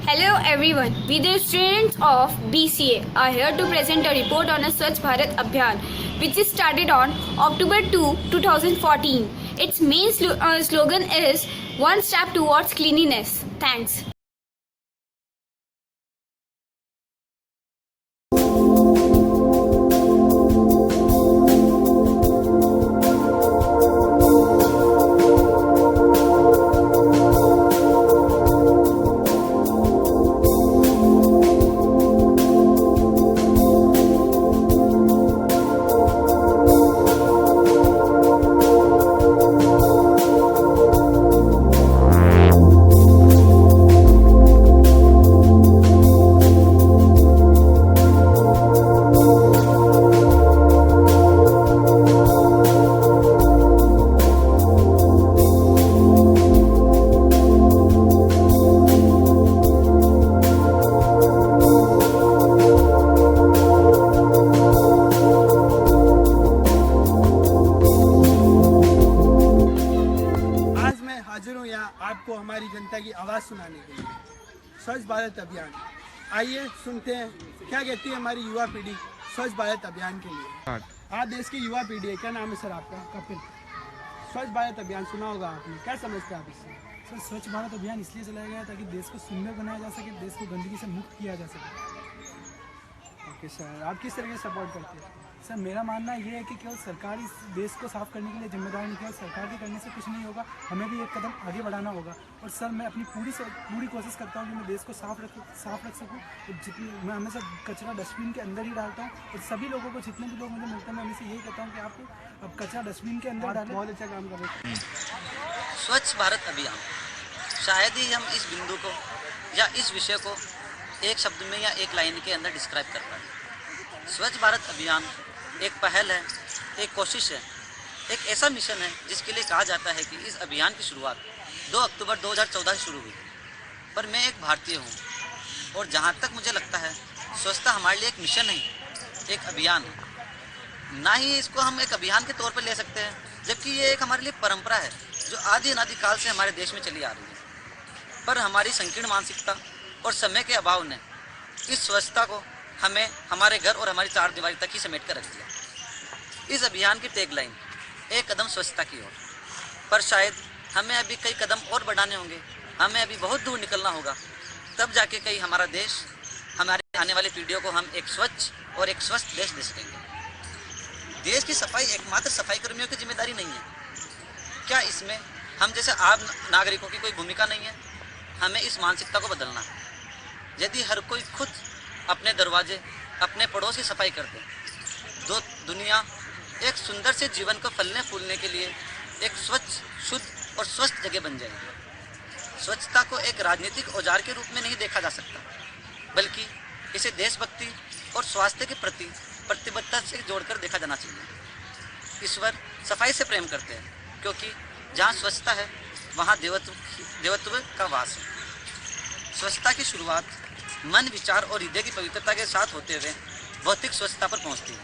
Hello everyone, we the students of BCA are here to present a report on a Swachh Bharat Abhiyan which is started on October 2, 2014. Its main slogan is One Step Towards Cleanliness. Thanks. आपको हमारी जनता की आवाज़ सुनाने के लिए स्वच्छ भारत अभियान। आइए सुनते हैं क्या कहती है हमारी युवा पीढ़ी स्वच्छ भारत अभियान के लिए। आज देश की युवा पीढ़ी है। क्या नाम है सर आपका? कपिल। स्वच्छ भारत अभियान सुना होगा आपने, क्या समझते हैं आप इससे? सर, स्वच्छ भारत अभियान इसलिए चलाया गया ताकि देश को सुंदर बनाया जा सके, देश को गंदगी से मुक्त किया जा सके। ओके सर, आप किस तरह से सपोर्ट करते हैं? सर, मेरा मानना ये है कि केवल सरकार इस देश को साफ करने के लिए जिम्मेदार नहीं, केवल सरकार के करने से कुछ नहीं होगा, हमें भी एक कदम आगे बढ़ाना होगा। और सर, मैं अपनी पूरी कोशिश करता हूँ कि मैं देश को साफ रख सकूँ। जितनी मैं हमेशा कचरा डस्टबिन के अंदर ही डालता हूँ और सभी लोगों को, जितने भी लोग मुझे मिलते हैं, मैं हमेशा यही कहता हूँ कि आप अब कचरा डस्टबिन के अंदर डालें। बहुत अच्छा काम कर रहे हैं। स्वच्छ भारत अभियान, शायद ही हम इस बिंदु को या इस विषय को एक शब्द में या एक लाइन के अंदर डिस्क्राइब कर पाए। स्वच्छ भारत अभियान एक पहल है, एक कोशिश है, एक ऐसा मिशन है जिसके लिए कहा जाता है कि इस अभियान की शुरुआत 2 अक्टूबर 2014 से शुरू हुई। पर मैं एक भारतीय हूँ और जहाँ तक मुझे लगता है स्वच्छता हमारे लिए एक मिशन नहीं, एक अभियान है। ना ही इसको हम एक अभियान के तौर पर ले सकते हैं, जबकि ये एक हमारे लिए परंपरा है जो आदि अनादि काल से हमारे देश में चली आ रही है। पर हमारी संकीर्ण मानसिकता और समय के अभाव ने इस स्वच्छता को हमें हमारे घर और हमारी चार दीवारी तक ही समेट कर रख दिया। इस अभियान की टैगलाइन एक कदम स्वच्छता की ओर, पर शायद हमें अभी कई कदम और बढ़ाने होंगे, हमें अभी बहुत दूर निकलना होगा, तब जाके कहीं हमारा देश, हमारे आने वाली पीढ़ियों को हम एक स्वच्छ और एक स्वस्थ देश दे सकेंगे। देश की सफाई एकमात्र सफाई कर्मियों की जिम्मेदारी नहीं है। क्या इसमें हम जैसे आम नागरिकों की कोई भूमिका नहीं है? हमें इस मानसिकता को बदलना है। यदि हर कोई खुद अपने दरवाजे, अपने पड़ोस की सफाई कर दे, तो दुनिया एक सुंदर से जीवन को फलने फूलने के लिए एक स्वच्छ, शुद्ध और स्वस्थ जगह बन जाएगी। स्वच्छता को एक राजनीतिक औजार के रूप में नहीं देखा जा सकता, बल्कि इसे देशभक्ति और स्वास्थ्य के प्रति प्रतिबद्धता से जोड़कर देखा जाना चाहिए। ईश्वर सफाई से प्रेम करते हैं, क्योंकि जहाँ स्वच्छता है वहाँ देवत्व का वास है। स्वच्छता की शुरुआत मन, विचार और हृदय की पवित्रता के साथ होते हुए भौतिक स्वच्छता पर पहुंचती है।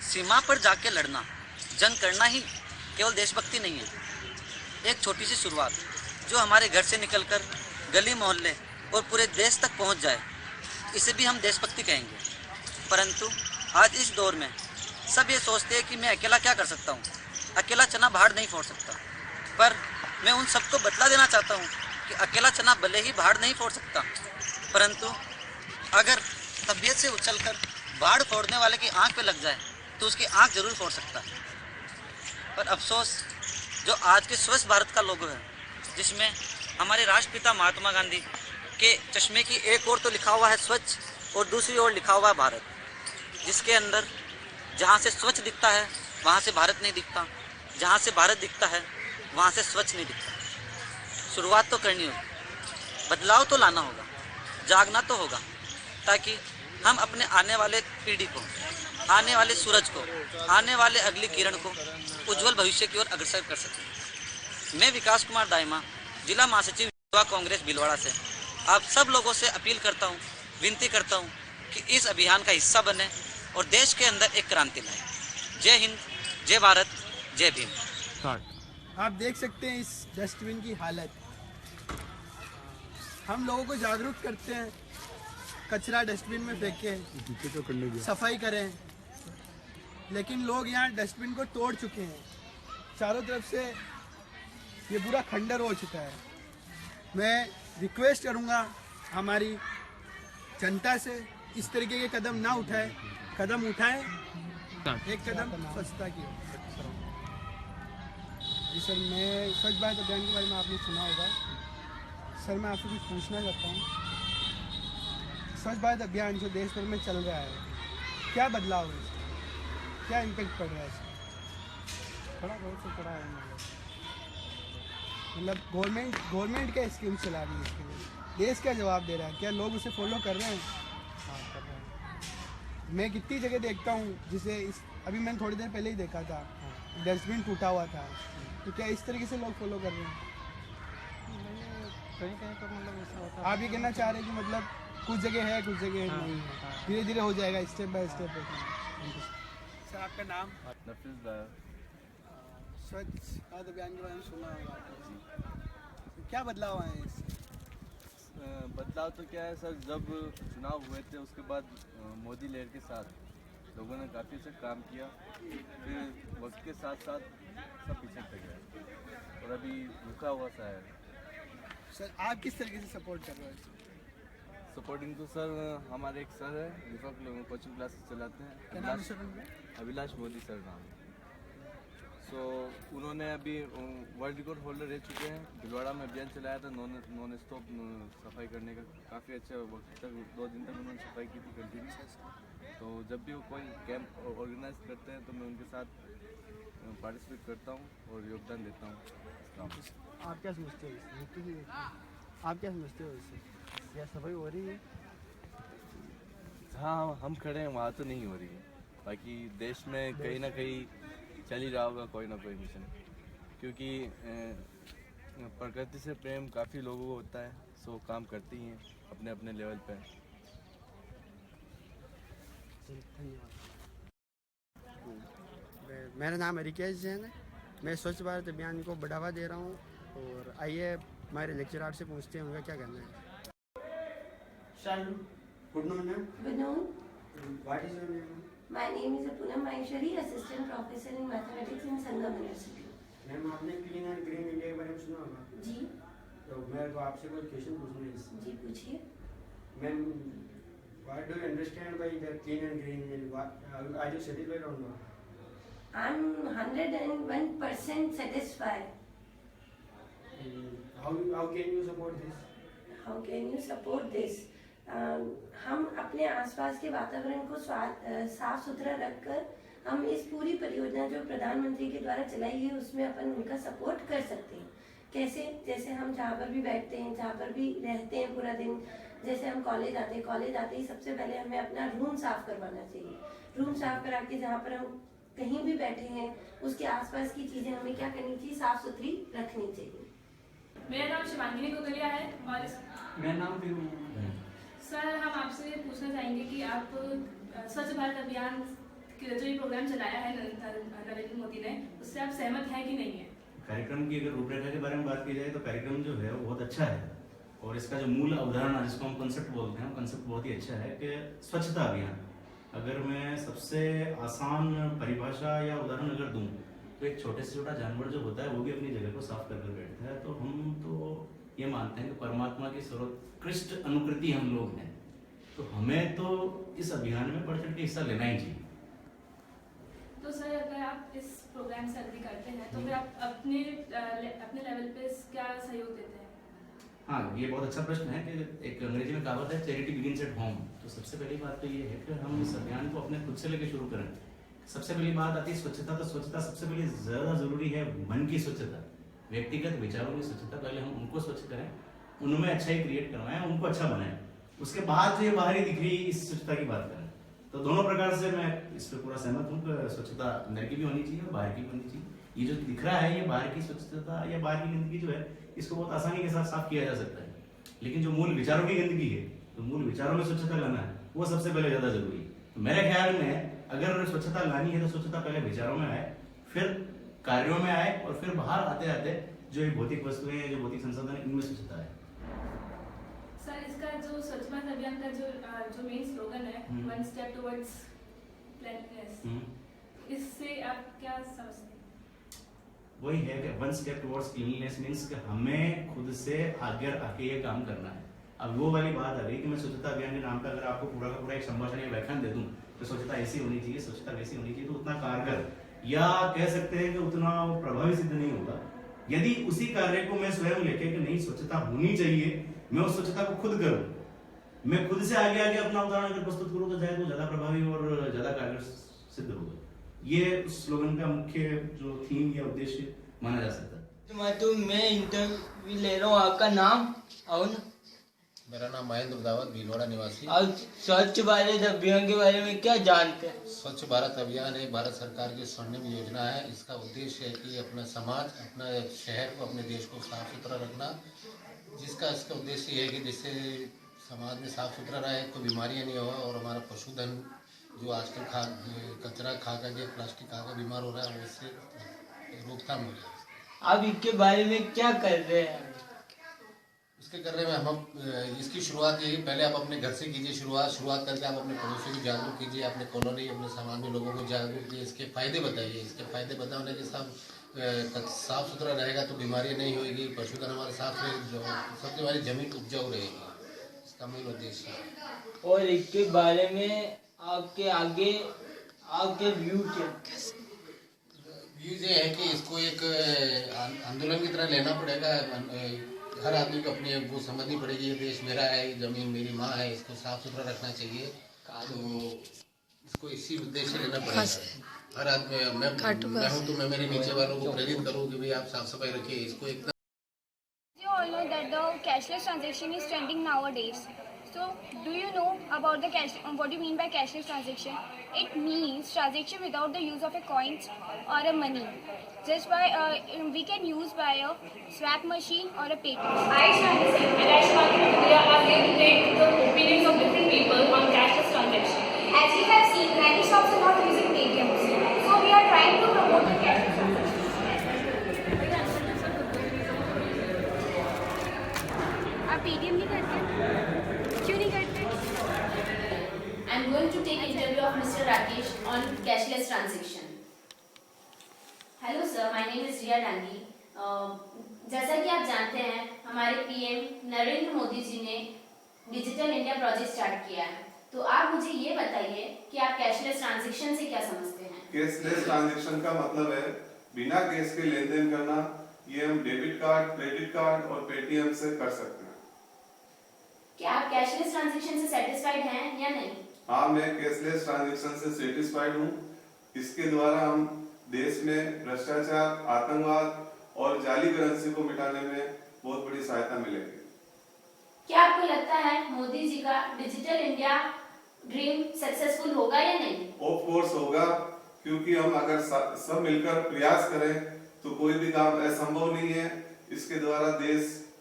सीमा पर जाके लड़ना, जंग करना ही केवल देशभक्ति नहीं है। एक छोटी सी शुरुआत जो हमारे घर से निकलकर गली मोहल्ले और पूरे देश तक पहुंच जाए, इसे भी हम देशभक्ति कहेंगे। परंतु आज इस दौर में सब ये सोचते हैं कि मैं अकेला क्या कर सकता हूँ, अकेला चना भाड़ नहीं फोड़ सकता। पर मैं उन सबको बतला देना चाहता हूँ कि अकेला चना भले ही भाड़ नहीं फोड़ सकता, परंतु अगर तबीयत से उछलकर भाड़ फोड़ने वाले की आंख पे लग जाए तो उसकी आंख जरूर फोड़ सकता है। पर अफसोस, जो आज के स्वच्छ भारत का लोगो है, जिसमें हमारे राष्ट्रपिता महात्मा गांधी के चश्मे की एक ओर तो लिखा हुआ है स्वच्छ और दूसरी ओर लिखा हुआ है भारत, जिसके अंदर जहाँ से स्वच्छ दिखता है वहाँ से भारत नहीं दिखता, जहाँ से भारत दिखता है वहाँ से स्वच्छ नहीं दिखता। शुरुआत तो करनी होगी, बदलाव तो लाना होगा, जागना तो होगा, ताकि हम अपने आने वाले पीढ़ी को, आने वाले सूरज को, आने वाले अगली किरण को उज्जवल भविष्य की ओर अग्रसर कर सकें। मैं विकास कुमार दाइमा, जिला महासचिव युवा कांग्रेस भीलवाड़ा से आप सब लोगों से अपील करता हूँ, विनती करता हूँ कि इस अभियान का हिस्सा बने और देश के अंदर एक क्रांति लाए। जय हिंद, जय भारत, जय भीम। आप देख सकते हैं इस डस्टबिन की हालत। हम लोगों को जागरूक करते हैं, कचरा डस्टबिन में फेंकें, सफाई करें, लेकिन लोग यहाँ डस्टबिन को तोड़ चुके हैं। चारों तरफ से ये पूरा खंडर हो चुका है। मैं रिक्वेस्ट करूँगा हमारी जनता से, इस तरीके के कदम ना उठाए, कदम उठाएं, एक कदम स्वच्छता की। जी सर, मैं स्वच्छ भारत अभियान के बारे में आपने सुना होगा। सर, मैं आपसे कुछ पूछना चाहता हूँ। स्वच्छ भारत अभियान जो देश भर में चल रहा है, क्या बदलाव है इसका? क्या इम्पेक्ट पड़ रहा है इसका? थोड़ा बहुत से पड़ा है मतलब गवर्नमेंट क्या स्कीम चला रही है इसके लिए? देश क्या जवाब दे रहा है? क्या लोग उसे फॉलो कर रहे हैं? हाँ कर रहे हैं। मैं कितनी जगह देखता हूँ, जिसे अभी मैंने थोड़ी देर पहले ही देखा था, डस्टबिन टूटा हुआ था। तो क्या इस तरीके से लोग फॉलो कर रहे हैं? कहीं कहीं पर मतलब ऐसा होता है। आप ये कहना चाह रहे हैं कि मतलब कुछ जगह है, कुछ जगह नहीं है, धीरे धीरे हो जाएगा, स्टेप बाय स्टेप। सर, आपका नाम? स्वच्छ भारत अभियान के बारे में सुना होगा, तो क्या बदलाव आए हैं इससे? बदलाव तो क्या है सर, जब चुनाव हुए थे उसके बाद मोदी लहर के साथ लोगों ने काफ़ी अच्छा काम किया, फिर वक्त के साथ साथ सब पीछे हट गया और अभी रुका हुआ सा है। सर, आप किस तरीके से सपोर्ट कर रहे हो? सपोर्टिंग तो सर हमारे एक सर है, दीपक लोग कोचिंग क्लासेस चलाते क्या नाम है हैं, सर उनका? अभिलाष मोदी सर नाम। सो उन्होंने अभी वर्ल्ड रिकॉर्ड होल्डर रह चुके हैं। भिलवाड़ा में अभियान चलाया था नॉन स्टॉप सफाई करने का, काफ़ी अच्छा वक्त तक 2 दिन तक उन्होंने सफाई की थी कंटिन्यू। तो जब भी वो कोई कैंप ऑर्गेनाइज करते हैं तो मैं उनके साथ पार्टिसिपेट करता हूँ और योगदान देता हूँ इस काम में। आप क्या समझते हो इससे? आप क्या समझते हो इससे? क्या सफाई हो रही है? हाँ, हम खड़े हैं वहाँ तो नहीं हो रही है, बाकी देश में कहीं ना कहीं चल ही रहा होगा कोई ना कोई मिशन, क्योंकि प्रकृति से प्रेम काफ़ी लोगों को होता है, सो काम करती हैं अपने अपने लेवल पे। मेरा नाम रिकेश जैन है। मैं स्वच्छ भारत अभियान को बढ़ावा दे रहा हूँ, और आइए हमारे लेक्चरार से पूछते हैं उनका क्या कहना है। Good morning. Good noon. What is your name? My name is Poonam Maheshwari, Assistant Professor in Mathematics in Sangam University. Ma'am, आपने क्लीन एंड ग्रीन इंडिया के बारे में सुना होगा, जी तो मेरे को आपसे कोई क्वेश्चन पूछना है इससे। जी पूछिए। Ma'am, what do you understand by the clean and green India? Are you satisfied और not? I'm 101% satisfied. How can you support this? How can you support this? हम अपने आसपास के वातावरण को साफ सुथरा रखकर हम इस पूरी परियोजना जो प्रधानमंत्री के द्वारा चलाई है उसमें अपन उनका सपोर्ट कर सकते हैं। कैसे? जैसे हम जहाँ पर भी बैठते हैं, जहाँ पर भी रहते हैं पूरा दिन, जैसे हम कॉलेज आते ही सबसे पहले हमें अपना रूम साफ करवाना चाहिए। रूम साफ करा के जहाँ पर हम कहीं भी बैठे हैं उसके आसपास की चीजें हमें क्या करनी चाहिए? साफ सुथरी रखनी चाहिए। मेरा नाम शिवांगिनी गोगलिया है और मेरा नाम भी सर हम आपसे पूछना चाहेंगे कि आप स्वच्छ भारत अभियान के जो ये प्रोग्राम चलाया है नरेंद्र मोदी ने, उससे आप सहमत हैं कि नहीं है? कार्यक्रम की अगर रूपरेखा के बारे में बात की जाए तो कार्यक्रम जो है वो बहुत अच्छा है, और इसका जो मूल अवधारणा जिसको हम कॉन्सेप्ट बोलते हैं, कॉन्सेप्ट बहुत ही अच्छा है कि स्वच्छता अभियान। अगर मैं सबसे आसान परिभाषा या उदाहरण अगर दूं तो एक छोटे से छोटा जानवर जो होता है वो भी अपनी जगह को साफ कर बैठता है। तो हम तो ये मानते हैं कि परमात्मा की सर्वोत्कृष्ट अनुकृति हम लोग हैं, तो हमें तो इस अभियान में बढ़ चढ़ के हिस्सा लेना ही चाहिए। तो सर अगर आप इस प्रोग्राम से अग्री करते हैं तो फिर आप अपने लेवल पे क्या सहयोग देते हैं? हाँ, ये बहुत अच्छा प्रश्न है कि एक अंग्रेजी में कहावत है चैरिटी बिगिंस एट होम। तो सबसे पहली बात तो ये है कि हम इस अभियान को अपने खुद से लेकर शुरू करें। सबसे पहली बात आती है स्वच्छता। तो स्वच्छता सबसे पहले ज़्यादा ज़रूरी है मन की स्वच्छता, व्यक्तिगत विचारों की स्वच्छता। पहले हम उनको स्वच्छ करें, उनमें अच्छाई क्रिएट करवाएं, उनको अच्छा बनाएं, उसके बाद जो ये बाहरी दिख रही इस स्वच्छता की बात करें। तो दोनों प्रकार से मैं इस पर पूरा सहमत हूँ कि स्वच्छता अंदर की भी होनी चाहिए और बाहर की भी होनी चाहिए। ये जो दिख रहा है ये बाहर की स्वच्छता या बाहर की गंदगी जो है इसको बहुत आसानी के साथ साफ किया जा सकता है, लेकिन जो मूल विचारों की गंदगी है, तो मूल विचारों में स्वच्छता लाना है, वो सबसे पहले ज़्यादा जरूरी है। तो मेरे ख्याल में अगर स्वच्छता लानी है तो स्वच्छता पहले विचारों में आए, फिर कार्यों में आए, और फिर बाहर आते आते जो ये भौतिक वस्तुएं, जो भौतिक संसाधन है, इनमें स्वच्छता है। सर इसका जो स्वच्छ भारत अभियान का जो मेन स्लोगन है, वन स्टेप टुवर्ड्स क्लीनलीनेस, इससे आप क्या समझते हैं? वही है कि one step towards cleanliness means कि हमें खुद से आगे आके ये काम करना है। अब वो वाली बात आ गई कि मैं स्वच्छता अभियान के नाम पर अगर आपको पूरा का पूरा एक संभाषण या व्याख्यान दे दूं तो स्वच्छता ऐसी होनी चाहिए, स्वच्छता वैसी होनी चाहिए, तो उतना कारगर या कह सकते हैं कि उतना प्रभावी सिद्ध नहीं होगा। यदि उसी कार्य को मैं स्वयं लेके कि नहीं स्वच्छता होनी चाहिए, मैं उस स्वच्छता को खुद करूं, मैं खुद से आगे आगे अपना उदाहरण अगर प्रस्तुत करूं तो शायद वो ज्यादा प्रभावी और ज्यादा कारगर सिद्ध होगा। ये स्लोगन का मुख्य जो थीम या उद्देश्य माना जा सकता है। तो मैं इंटरव्यू ले रहा हूँ, आपका नाम और मेरा नाम महेंद्र दावत, भीलवाड़ा निवासी। आप स्वच्छ भारत अभियान के बारे में क्या जानते हैं? स्वच्छ भारत अभियान एक भारत सरकार की स्वर्णिम योजना है। इसका उद्देश्य है कि अपना समाज, अपना शहर को, अपने देश को साफ सुथरा रखना, जिसका इसका उद्देश्य ये है कि जिससे समाज में साफ सुथरा रहे, कोई बीमारियां नहीं हो और हमारा पशुधन जो आजकल कचरा खा करके, प्लास्टिक खा कर बीमार हो रहा है, उससे रोकथाम हो जाए। आप इसके बारे में क्या कर रहे हैं? इसके करने में हम इसकी शुरुआत यही, पहले आप अपने घर से कीजिए शुरुआत करके आप अपने पड़ोसियों को जागरूक कीजिए, अपने कॉलोनी, अपने समाज में लोगों को जागरूक कीजिए, इसके फायदे बताइए। इसके फायदे बताने के साफ सुथरा रहेगा तो बीमारियां नहीं होगी, पशुधन हमारे साफ रहेगी, सबसे हमारी जमीन उपजाऊ रहेगी, इसका मेन उद्देश्य है। और इसके बारे में आपके आगे आपके व्यू क्या? व्यूज ये है कि इसको एक आंदोलन की तरह लेना पड़ेगा। हर आदमी को अपनी वो समझनी पड़ेगी, ये देश मेरा है, ये जमीन मेरी माँ है, इसको साफ सुथरा रखना चाहिए। तो इसको इसी उद्देश्य से लेना पड़ेगा। हर आदमी, मैं हूँ तो मैं मेरे नीचे वालों को प्रेरित करूँ कि भाई आप साफ सफाई रखिए, इसको एकदम। You all know that the cashless transaction is trending nowadays. So, do you know about the what do you mean by cashless transaction? It means transaction without the use of a coins or a money. Just by we can use by a swap machine or a paper. Ayushman and Ayushman India are here to take the opinions of different people on cashless transaction. As we have seen, many shops are not using ATMs. So we are trying to promote the cashless transaction. आप ATM नहीं करते? क्यों नहीं करते? I'm going to take interview of Mr. Rakesh on cashless transaction. Hello sir, my name is Riya Dangi. जैसा कि आप जानते हैं, हमारे पीएम नरेंद्र मोदी जी ने डिजिटल इंडिया प्रोजेक्ट स्टार्ट किया है। तो आप मुझे ये बताइए कि आप कैशलेस ट्रांजैक्शन से क्या समझते हैं? कैशलेस ट्रांजैक्शन का मतलब है बिना कैश के लेन देन करना। ये हम डेबिट कार्ड, क्रेडिट कार्ड और पेटीएम से कर सकते हैं। क्या आप कैशलेस ट्रांजैक्शन से सेटिस्फाइड हैं या नहीं? हाँ, मैं कैशलेस ट्रांजैक्शन से सेटिस्फाइड हूँ। इसके द्वारा हम देश में भ्रष्टाचार, आतंकवाद और जाली करेंसी को मिटाने में बहुत बड़ी सहायता मिलेगी। क्या आपको लगता है मोदी जी का डिजिटल इंडिया ड्रीम सक्सेसफुल होगा या नहीं? ऑफ कोर्स होगा, क्योंकि हम अगर सब मिलकर प्रयास करें तो कोई भी काम असंभव नहीं है। इसके द्वारा देश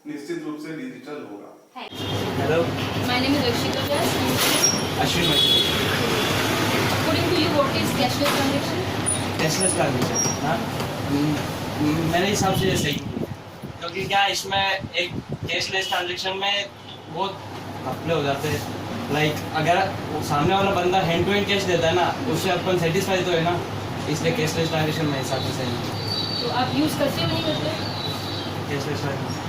निश्चित रूप से डिजिटल होगा। Hello. My name is Akshita Vyas. Ashwin Machal. According to you, what is cashless transaction? Cashless transaction हाँ, मेरे हिसाब से सही, क्योंकि क्या इसमें एक कैशलेस ट्रांजेक्शन में बहुत घपले हो जाते हैं। लाइक अगर सामने वाला बंदा हैंड टू हैंड कैश देता है ना, उससे अपन सेटिस्फाई तो है ना, इसलिए कैशलेस ट्रांजेक्शन मेरे हिसाब से सही है। तो आप यूज करते हो नहीं करते? कैशलेस ट्रांजेक्शन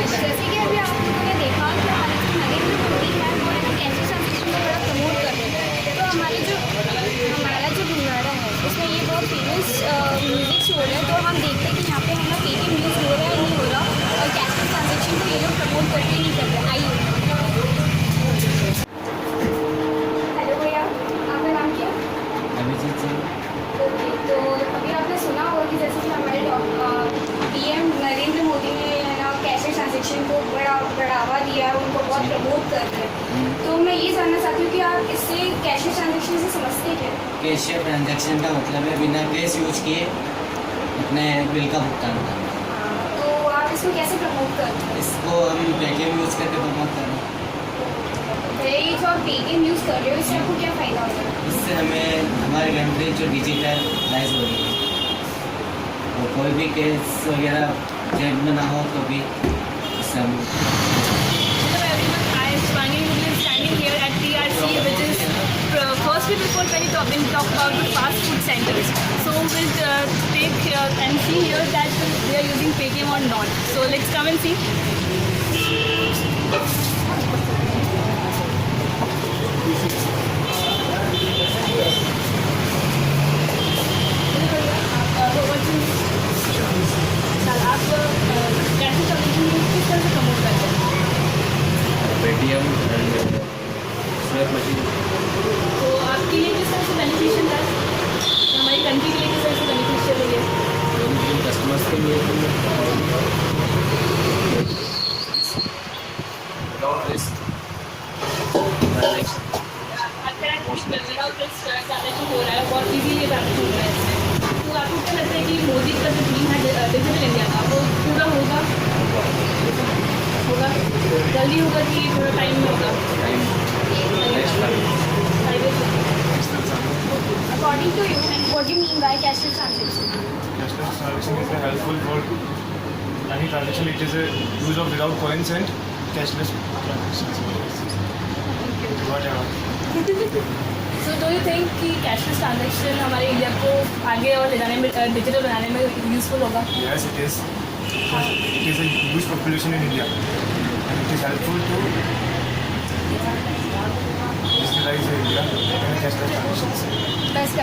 जैसे कि अभी आप लोगों ने देखा कि हमारे जो नरेंद्र मोदी है वो कैशलेस ट्रांजेक्शन को बड़ा प्रमोट कर रहे हैं। तो हमारा जो भीलवाड़ा है उसमें ये बहुत फेमस म्यूजिक स्टोर है। तो हम देखते हैं कि यहाँ पे हमारा पेटीएम यूज़ हो रहा है नहीं हो रहा, और कैशलेस ट्रांजेक्शन को ये लोग प्रमोट करते नहीं कर रहे। आइए। हेलो भैया, आपका नाम क्या? अभिजीत सिंह। ओके, तो अभी आपने सुना होगा कि जैसे कि हमारे पीएम नरेंद्र मोदी ने है ना कैशलेस ट्रांजेक्शन को बढ़ावा दिया है, उनको बहुत प्रमोट कर रहे हैं। तो मैं ये जानना चाहती हूँ कि आप इससे कैशलेस ट्रांजेक्शन से समझते क्या? कैश ट्रांजेक्शन का मतलब है बिना कैश यूज किए अपने बिल का भुगतान करना। तो आप इसको कैसे प्रमोट करते हैं? इसको हम पेटीएम यूज करके प्रमोट कर रहे हैं। ये जो आप पेटीएम यूज़ कर रहे हो इससे आपको क्या फ़ायदा होता है? इससे हमें हमारी कंट्री जो डिजिटलाइज हो रही है, तो कोई भी केस वगैरह जेब में ना हो तो भी Welcome. Hello everyone, I am Shivani Mugli standing here at TRC, which is firstly before Penny Tobin talk about the fast food centers. So we'll take and see here that they are using Paytm or not. So let's come and see. आप कैसे transaction किस तरह से promote करते हैं? Paytm and swipe machine. तो आपके लिए किस तरह से बेनिफिशियल है, हमारी कंट्री के लिए किस तरह से बेनिफिशियल है ये? कस्टमर्स के लिए विदाउट रिस्क ट्रांजेक्शन हो रहा है, बहुत ईजीली ट्रांजेक्शन हो रहा है इसमें। तो आपको क्या लगता है कि मोदी का जो ड्रीम है डिजिटल इंडिया का, वो पूरा होगा? जल्दी होगा कि थोड़ा टाइम में होगा? According to you, and what do you mean by cashless transaction? Cashless transaction is helpful for any transaction. It is a use of without coins and cashless transactions. Whatever. So do you think कि cashless transaction हमारे India को आगे और ले जाने में, digital बनाने में यूज़फुल होगा? Yes, it is. It is a huge population in India, and it is helpful to digitalize India and cashless transactions. Best